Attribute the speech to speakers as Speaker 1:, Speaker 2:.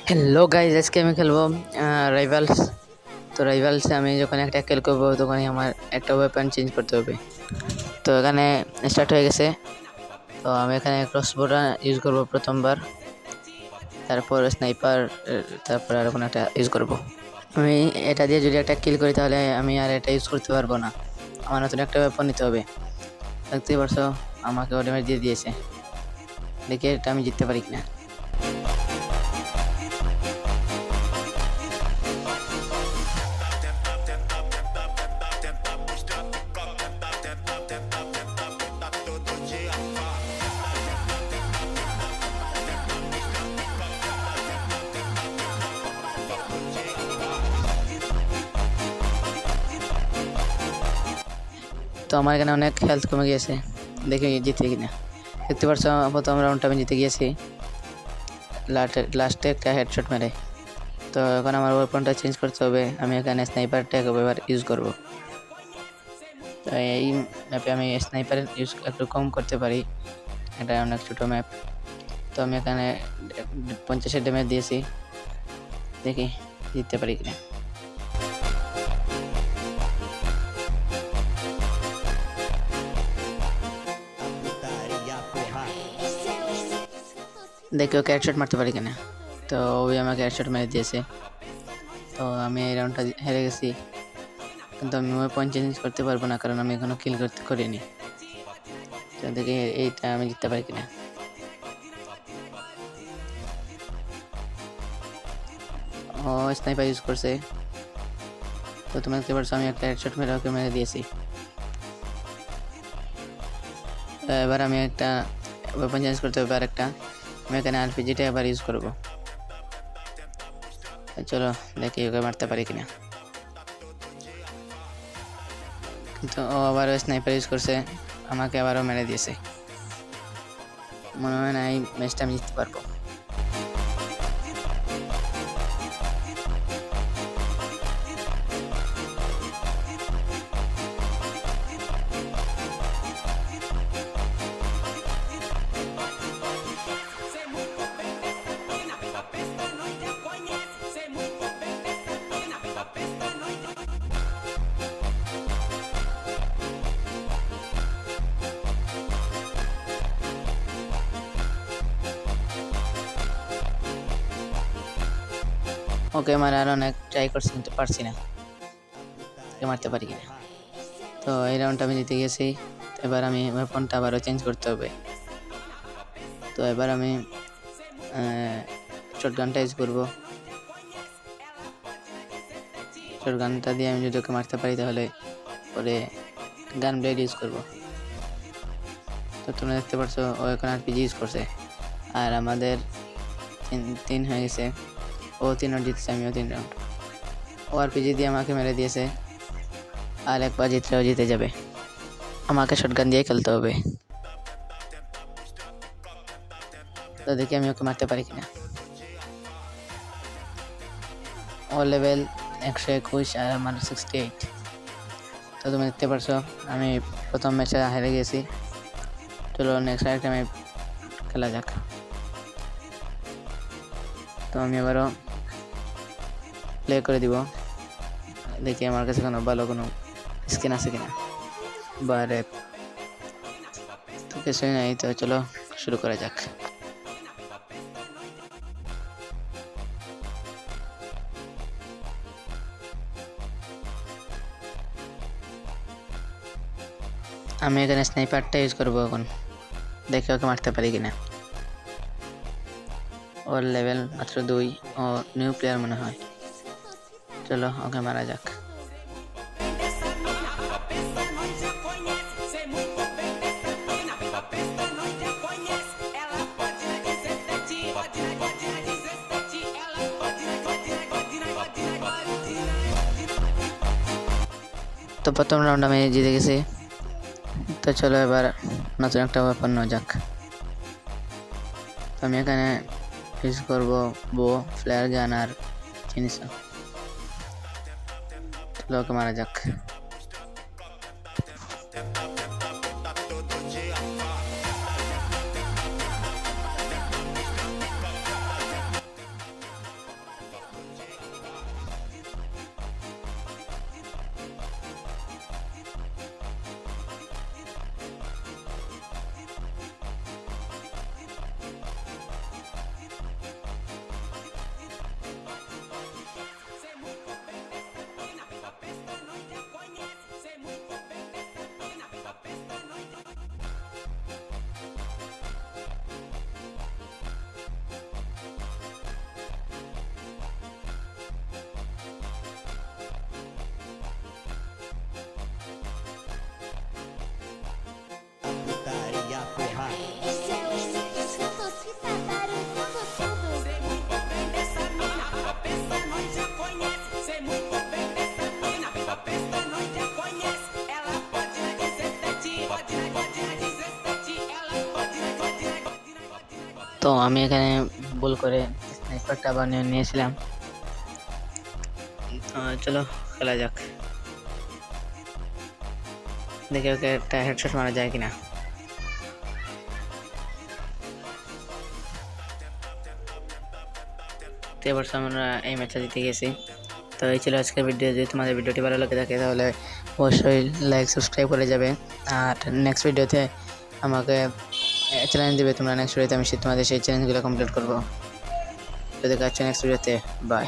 Speaker 1: Hello guys, আজকে আমি খেলবো রাইভালস। তো রাইভালসে আমি যখন একটা কিল করবো তখনই আমার একটা ওয়েপন চেঞ্জ করতে হবে। তো এখানে স্টার্ট হয়ে গেছে। তো আমি এখানে ক্রসবোটা ইউজ করবো প্রথমবার, তারপর স্নাইপার, তারপর আর কোনো একটা ইউজ করবো। আমি এটা দিয়ে যদি একটা কিল করি তাহলে আমি আর এটা ইউজ করতে পারবো না, আমার নতুন একটা ওয়েপন নিতে হবে। দেখতেই পারছো আমাকে ড্যামেজ দিয়ে দিয়েছে, দেখি এটা আমি জিততে পারি কিনা। তো আমার এখানে অনেক হেলথ কমে গিয়েছে, দেখি জিতে কিনা। দেখতে পাচ্ছ প্রথম রাউন্ডটা আমি জিতে গিয়েছি লাস্টে একটা হেডশট মেরে। তো এখন আমার ওয়েপনটা চেঞ্জ করতে হবে, আমি এখানে স্নাইপারটা এবার ইউজ করব। তো এই ম্যাপে আমি স্নাইপার ইউজ একটু কম করতে পারি, এটা অনেক ছোটো ম্যাপ। তো আমি এখানে 50 ড্যামেজ দিয়েছি, দেখি জিততে পারি কিনা। দেখি ওকে হেডশট মারতে পারি কিনা। তো ওই আমাকে হেডশট মেরে দিয়েছে। তো আমি এই রাউন্ডটা হেরে গেছি, কিন্তু আমি ওয়েপন চেঞ্জ করতে পারবো না কারণ আমি এখনো কিল করিনি। তো দেখি এইটা আমি জিততে পারি কিনা। ও স্নাইপার ইউজ করছে, তো তুমি দেখতে পারছো আমি একটা হেডশট মেরে ওকে মেরে দিয়েছি। এবার আমি একটা ওয়েপন চেঞ্জ করতে হবে, আর একটা আমি এখানে আরপিজিটা এবার ইউজ করবো। চলো দেখি ওকে মারতে পারি কিনা। কিন্তু ও আবারও স্নাইপার ইউজ করছে, আমাকে আবারও মেরে দিয়েছে। মনে হয় না এই ম্যাচটা আমি জিততে পারবো। ওকে মারার অনেক ট্রাই করছি কিন্তু পারছি না, ওকে মারতে পারি কিনা। তো এই রাউন্ডটা আমি জিতে গেছি। এবার আমি ওয়েপনটা আবারও চেঞ্জ করতে হবে। তো এবার আমি শটগানটা ইউজ করবো। শটগানটা দিয়ে আমি যদি ওকে মারতে পারি তাহলে পরে গান ব্লেড ইউজ করবো। তো তোমরা দেখতে পাচ্ছ ও এখন আরপিজি ইউজ করছে, আর আমাদের 3 হয়ে গেছে। ও 3 রাউন্ড জিতছে, আমিও 3 রাউন্ড। ও আরপিজি দিয়ে আমাকে মেরে দিয়েছে, আর একবার জিতলেও জিতে যাবে। আমাকে শটগান দিয়ে খেলতে হবে। তো দেখি আমি ওকে মারতে পারি কিনা। ও লেভেল 121 আর আমার 68। তো তুমি দেখতে পারছো আমি প্রথম ম্যাচে হেরে গেছি। চলো নেক্সট আরেকটা ম্যাচ খেলা যাক। তো আমি এবারও প্লে করে দিব, দেখি আমার কাছে কোনো ভালো কোনো স্কিন আছে কিনা। বারে তো কিছুই নাই, তো চলো শুরু করা যাক। আমি এখানে স্নাইপারটা ইউজ করবো এখন, দেখে ওকে মারতে পারি কিনা। ওর লেভেল মাত্র 2, ও নিউ প্লেয়ার মনে হয়। চলো ওকে মারা যাক। তো প্রথম রাউন্ড আমি জিতে গেছি। তো চলো এবার নতুন একটা ওয়েপন নেওয়া যাক। তো আমি এখানে ইউজ করবো বো, ফ্লেয়ার গান আর চিনিস। চলো ওকে মারা যাক। তো আমি এখানে ভুল করে স্নাইপারটা বানিয়ে নিয়েছিলাম। চলো খেলা যাক, দেখি ওকে একটা হেডশট মারা যায় কিনা। তো এবার আমরা এই ম্যাচটা জিতে গেছি। তো এই ছিল আজকের ভিডিও। যদি তোমাদের ভিডিওটি ভালো লাগে থাকে তাহলে অবশ্যই লাইক সাবস্ক্রাইব করে যাবে। আর নেক্সট ভিডিওতে আমাকে চ্যালেঞ্জ দেবে তোমরা, নেক্সট ভিডিওতে আমি তোমাদের সেই চ্যালেঞ্জগুলো কমপ্লিট করবো। তো দেখা হচ্ছে নেক্সট ভিডিওতে, বাই।